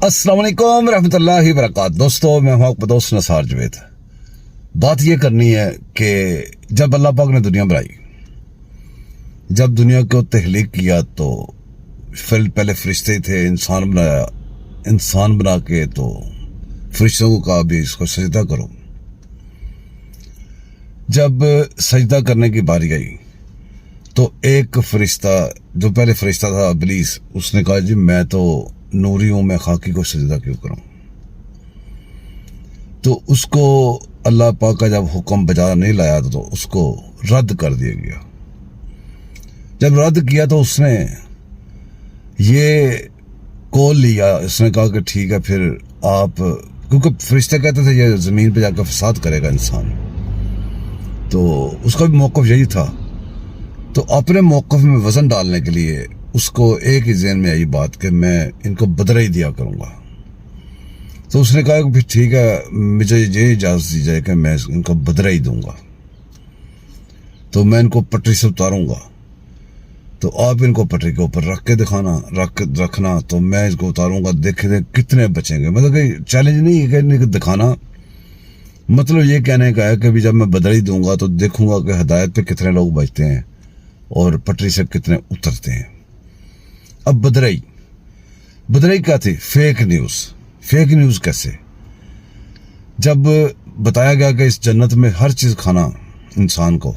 अस्सलाम वालेकुम रहमतुल्लाहि व बरकातहू। दोस्तों, मैं हूं आपका दोस्त नसार जवेद। बात यह करनी है कि जब अल्लाह पाक ने दुनिया बनाई, जब दुनिया को तहलीक किया तो फिर पहले फरिश्ते थे, इंसान बनाया। इंसान बना के तो फरिश्तों को कहा भी इसको सजदा करो। जब सजदा करने की बारी आई तो एक फरिश्ता, जो पहले फरिश्ता था इब्लीस, उसने कहा जी मैं तो नूरी हूं, मैं खाकी को सजदा क्यों करूं। तो उसको अल्लाह पाक का जब हुक्म बजा नहीं लाया तो उसको रद्द कर दिया गया। जब रद्द किया तो उसने ये कॉल लिया, उसने कहा कि ठीक है फिर आप, क्योंकि फरिश्ते कहते थे ये जमीन पे जाकर फसाद करेगा इंसान, तो उसका भी मौक़िफ़ यही था। तो अपने मौक़िफ़ में वजन डालने के लिए उसको एक ही ज़हन में आई बात कि मैं इनको बदला ही दिया करूंगा। तो उसने कहा कि फिर ठीक है, मुझे ये इजाज़त दी जाए कि मैं इनको बदला ही दूंगा, तो मैं इनको पटरी से उतारूंगा, तो आप इनको पटरी के ऊपर रख के रखना, तो मैं इसको उतारूंगा, देखते कितने बचेंगे। मतलब कि चैलेंज नहीं है कि दिखाना, मतलब ये कहने का है कि भी जब मैं बदला ही दूंगा तो देखूंगा कि हिदायत पे कितने लोग बचते हैं और पटरी से कितने उतरते हैं। अब बदराई क्या थी? Fake news. फेक न्यूज़ कैसे? जब बताया गया कि इस जन्नत में हर चीज़ खाना इंसान को,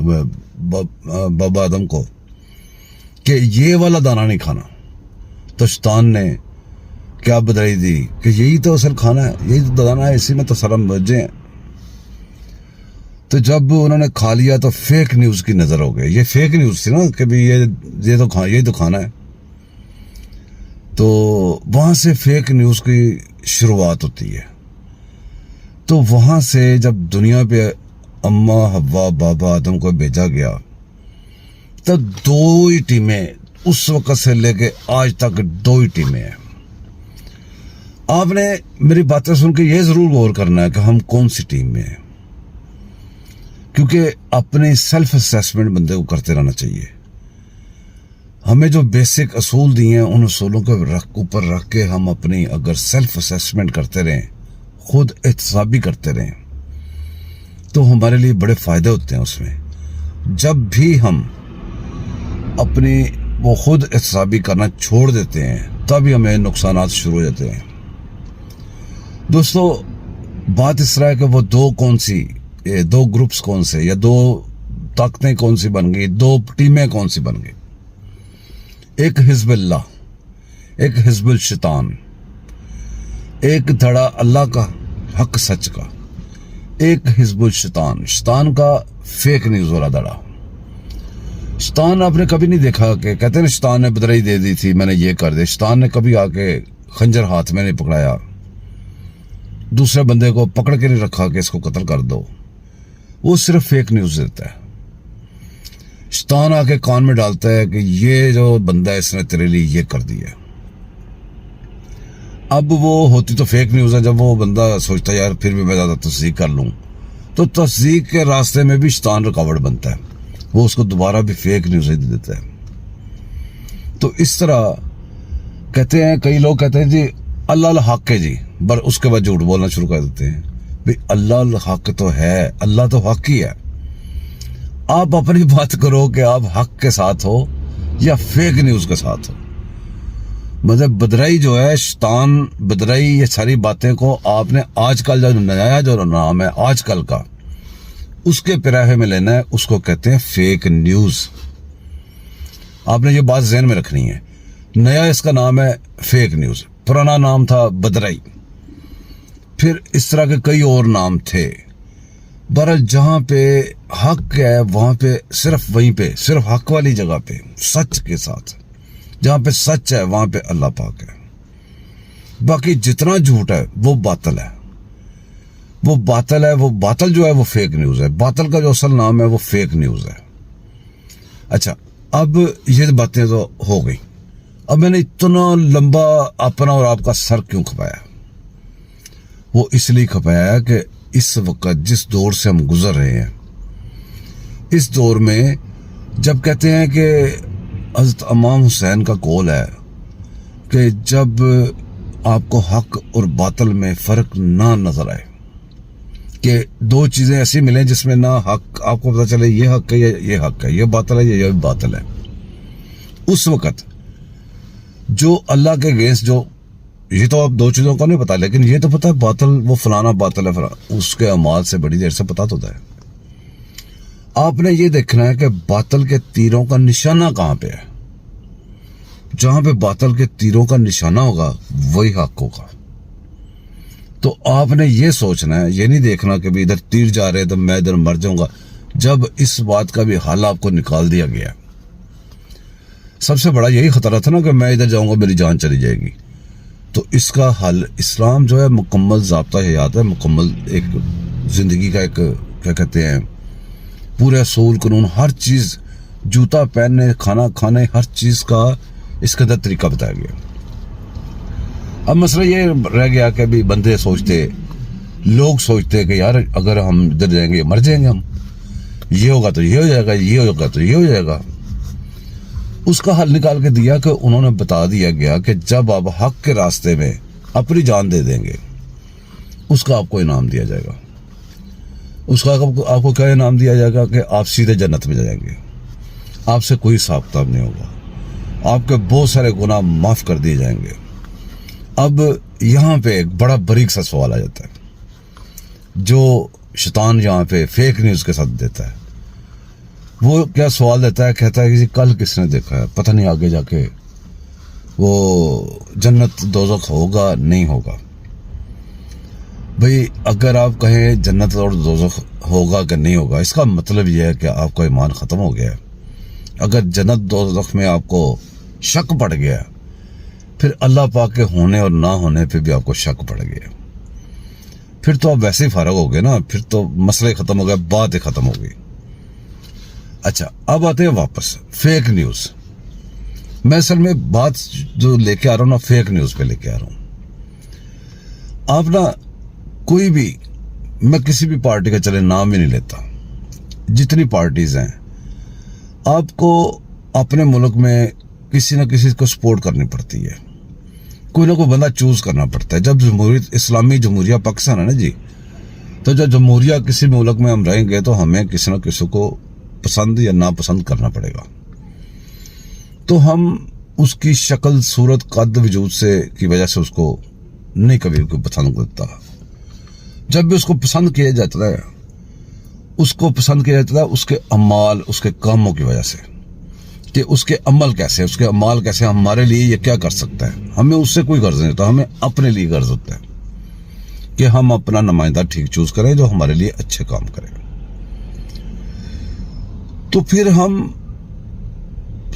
बाबा आदम को, कि ये वाला दाना नहीं खाना, तो शैतान ने क्या बदराई दी कि यही तो असल खाना है, यही तो दाना है, इसी में तो सारा मजे हैं। तो जब उन्होंने खा लिया तो फेक न्यूज़ की नज़र हो गई। ये फेक न्यूज़ थी ना कि भी यही तो खाना है। तो वहाँ से फेक न्यूज़ की शुरुआत होती है। तो वहाँ से जब दुनिया पे अम्मा हव्वा बाबा आदम को भेजा गया, तब दो ही टीमें, उस वक़्त से लेके आज तक दो ही टीमें हैं। आपने मेरी बातें सुन के ये ज़रूर गौर करना है कि हम कौन सी टीम में हैं, क्योंकि अपनी सेल्फ असेसमेंट बंदे को करते रहना चाहिए। हमें जो बेसिक असूल दिए हैं उन असूलों के ऊपर रख के हम अपनी अगर सेल्फ असेसमेंट करते रहें, खुद एहतसाबी करते रहें, तो हमारे लिए बड़े फ़ायदे होते हैं उसमें। जब भी हम अपनी वो खुद एहतसाबी करना छोड़ देते हैं तभी हमें नुकसानात शुरू हो जाते हैं। दोस्तों, बात इस तरह है कि वो दो ग्रुप्स कौन से, या दो ताकतें कौन सी बन गई, दो टीमें कौन सी बन गई। एक हिज़्बुल्लाह, एक हिज़्बुल शैतान, एक धड़ा अल्लाह का हक सच का, एक हिज़्बुल शैतान, शैतान का फेक न्यूज़ वाला धड़ा। शैतान आपने कभी नहीं देखा कि कहते हैं शैतान ने बदराई दे दी थी, मैंने ये कर दिया। शैतान ने कभी आके खंजर हाथ में नहीं पकड़ाया, दूसरे बंदे को पकड़ के नहीं रखा कि इसको कत्ल कर दो। वो सिर्फ फेक न्यूज़ देता है। शैतान आके कान में डालता है कि ये जो बंदा है इसने तेरे लिए ये कर दिया। अब वो होती तो फेक न्यूज़ है। जब वो बंदा सोचता है यार फिर भी मैं ज़्यादा तस्दीक कर लूँ, तो तस्दीक के रास्ते में भी शैतान रुकावट बनता है, वो उसको दोबारा भी फेक न्यूज़ दे देता है। तो इस तरह कहते हैं, कई लोग कहते हैं जी अल्लाह हक है जी, पर उसके बाद झूठ बोलना शुरू कर देते हैं। भाई अल्लाह हक तो है, अल्लाह तो हक ही है। आप अपनी बात करो कि आप हक के साथ हो या फेक न्यूज़ के साथ हो। मतलब बदराई जो है, शैतान बदराई, ये सारी बातें को आपने आजकल जो नया जो नाम है आजकल का, उसके पिराहे में लेना है, उसको कहते हैं फेक न्यूज़। आपने ये बात ज़हन में रखनी है। नया इसका नाम है फेक न्यूज़, पुराना नाम था बदराई, फिर इस तरह के कई और नाम थे। बहरहाल जहाँ पे हक है वहाँ पे सिर्फ वहीं पे, सिर्फ हक वाली जगह पे सच के साथ, जहाँ पे सच है वहाँ पे अल्लाह पाक है। बाकी जितना झूठ है वो बातिल है, वो बातिल है। वो बातिल जो है वो फेक न्यूज़ है। बातिल का जो असल नाम है वो फेक न्यूज़ है। अच्छा, अब ये बातें तो हो गई। अब मैंने इतना लंबा अपना और आपका सर क्यों खपाया? वो इसलिए खपाया है कि इस वक्त जिस दौर से हम गुजर रहे हैं, इस दौर में जब कहते हैं कि हज़रत इमाम हुसैन का कौल है कि जब आपको हक और बातिल में फर्क ना नजर आए, कि दो चीजें ऐसी मिलें जिसमें ना हक आपको पता चले ये हक है या ये हक है, ये बातिल है या ये बातिल है। उस वक्त जो अल्लाह के अगेंस्ट जो, ये तो आप दो चीजों का नहीं पता, लेकिन ये तो पता है बातिल वो फलाना बातिल है फलाना, उसके अमाल से बड़ी देर से पता तो होता है। आपने ये देखना है कि बातिल के तीरों का निशाना कहां पे है। जहां पे बातिल के तीरों का निशाना होगा वही हक होगा। तो आपने ये सोचना है, ये नहीं देखना कि भी इधर तीर जा रहे हैं तो मैं इधर मर जाऊंगा। जब इस बात का भी हल आपको निकाल दिया गया, सबसे बड़ा यही खतरा था ना कि मैं इधर जाऊंगा मेरी जान चली जाएगी, तो इसका हल इस्लाम जो है मुकम्मल ज़ाब्ता हयात है, मुकम्मल एक जिंदगी का एक क्या कहते हैं पूरे असूल कानून, हर चीज, जूता पहनने, खाना खाने, हर चीज का इसके अंदर तरीका बताया गया। अब मसला ये रह गया कि भी बंदे सोचते, लोग सोचते कि यार अगर हम इधर जाएंगे मर जाएंगे हम, ये होगा तो ये हो जाएगा, ये होगा तो ये हो जाएगा। उसका हल निकाल के दिया कि उन्होंने बता दिया गया कि जब आप हक के रास्ते में अपनी जान दे देंगे उसका आपको इनाम दिया जाएगा। उसका आपको क्या इनाम दिया जाएगा कि आप सीधे जन्नत में जाएंगे, आपसे कोई हिसाब किताब नहीं होगा, आपके बहुत सारे गुनाह माफ कर दिए जाएंगे। अब यहाँ पे एक बड़ा बारीक सा सवाल आ जाता है जो शैतान यहाँ पे फेक न्यूज के साथ देता है। वो क्या सवाल देता है, कहता है कि कल किसने देखा है, पता नहीं आगे जाके वो जन्नत दोज़ख होगा नहीं होगा। भाई अगर आप कहें जन्नत और दोज़ख होगा कि नहीं होगा, इसका मतलब यह है कि आपका ईमान ख़त्म हो गया है। अगर जन्नत दोज़ख में आपको शक पड़ गया, फिर अल्लाह पाक के होने और ना होने पे भी आपको शक पड़ गया, फिर तो आप वैसे ही फारग हो गए ना, फिर तो मसले ख़त्म हो गए, बात ही ख़त्म हो गई। अच्छा, अब आते हैं वापस फेक न्यूज़। मैं असल में बात जो लेके आ रहा हूँ ना, फेक न्यूज़ पे लेके आ रहा हूँ। आप ना कोई भी, मैं किसी भी पार्टी का चले नाम ही नहीं लेता, जितनी पार्टीज हैं, आपको अपने मुल्क में किसी न किसी को सपोर्ट करनी पड़ती है, कोई ना कोई बंदा चूज करना पड़ता है। जब जमहूरियत इस्लामी जमहूरिया पाकिस्तान है ना जी, तो जब जमहूरिया किसी मुल्क में हम रहेंगे तो हमें किसी न किसी को पसंद या नापसंद करना पड़ेगा। तो हम उसकी शक्ल, सूरत, कद, वजूद से की वजह से उसको नहीं कभी पसंद करता। जब भी उसको पसंद किया जाता है, उसको पसंद किया जाता है उसके अमाल, उसके कामों की वजह से, कि उसके अमल कैसे, उसके अमाल कैसे, हमारे लिए ये क्या कर सकता है। हमें उससे कोई गर्ज नहीं होता, हमें अपने लिए गर्ज होता है कि हम अपना नुमाइंदा ठीक चूज करें जो हमारे लिए अच्छे काम करे। तो फिर हम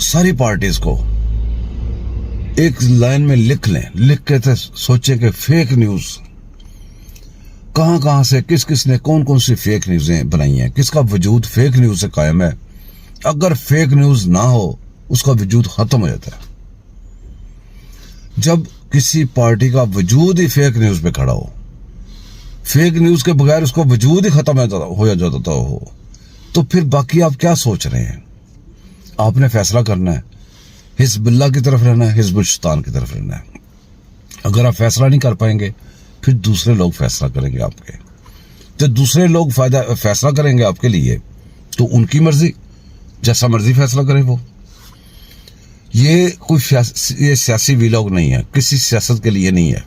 सारी पार्टीज को एक लाइन में लिख लें, लिख के तो सोचें कि फेक न्यूज कहां से, किस किस ने कौन कौन सी फेक न्यूजें बनाई हैं, किसका वजूद फेक न्यूज से कायम है। अगर फेक न्यूज ना हो उसका वजूद खत्म हो जाता है। जब किसी पार्टी का वजूद ही फेक न्यूज पे खड़ा हो, फेक न्यूज के बगैर उसका वजूद ही खत्म हो जाता हो, तो फिर बाकी आप क्या सोच रहे हैं। आपने फैसला करना है, हिजबुल्लाह की तरफ रहना है, हिजबुल शैतान की तरफ रहना है। अगर आप फैसला नहीं कर पाएंगे फिर दूसरे लोग फैसला करेंगे आपके। जब दूसरे लोग फैसला करेंगे आपके लिए तो उनकी मर्जी, जैसा मर्जी फैसला करें वो। ये कोई ये सियासी वीलॉग नहीं है, किसी सियासत के लिए नहीं है।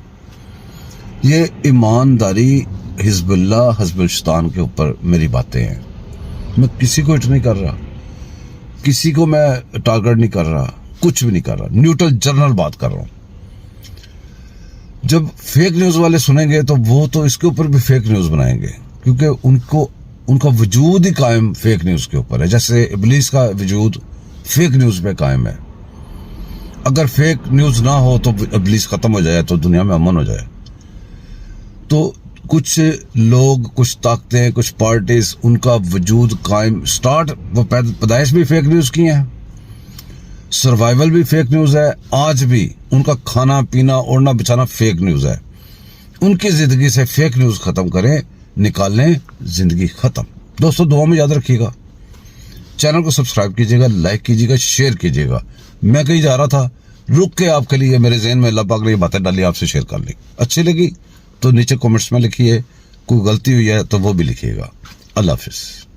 ये ईमानदारी हिजबुल्लाह, हिजबुल शैतान के ऊपर मेरी बातें हैं। मैं किसी को हिट नहीं कर रहा, किसी को मैं टारगेट नहीं कर रहा, कुछ भी नहीं कर रहा, न्यूट्रल जनरल बात कर रहा हूं। जब फेक न्यूज वाले सुनेंगे तो वो तो इसके ऊपर भी फेक न्यूज बनाएंगे, क्योंकि उनका वजूद ही कायम फेक न्यूज के ऊपर है। जैसे इब्लीस का वजूद फेक न्यूज पे कायम है। अगर फेक न्यूज ना हो तो इब्लीस खत्म हो जाए, तो दुनिया में अमन हो जाए। तो कुछ लोग, कुछ ताकतें, कुछ पार्टीज, उनका वजूद कायम, स्टार्ट वो पैदाइश भी फेक न्यूज की है, सर्वाइवल भी फेक न्यूज है, आज भी उनका खाना पीना ओढ़ना बिछाना फेक न्यूज है। उनकी जिंदगी से फेक न्यूज खत्म करें, निकालें, जिंदगी खत्म। दोस्तों दुआ में याद रखिएगा, चैनल को सब्सक्राइब कीजिएगा, लाइक कीजिएगा, शेयर कीजिएगा। मैं कहीं जा रहा था, रुक के आपके लिए मेरे जहन में अल्लाह पाक ने ये बातें डाली, आपसे शेयर कर ली। अच्छी लगी तो नीचे कमेंट्स में लिखिए, कोई गलती हुई है तो वो भी लिखिएगा। अल्लाह हाफिज़।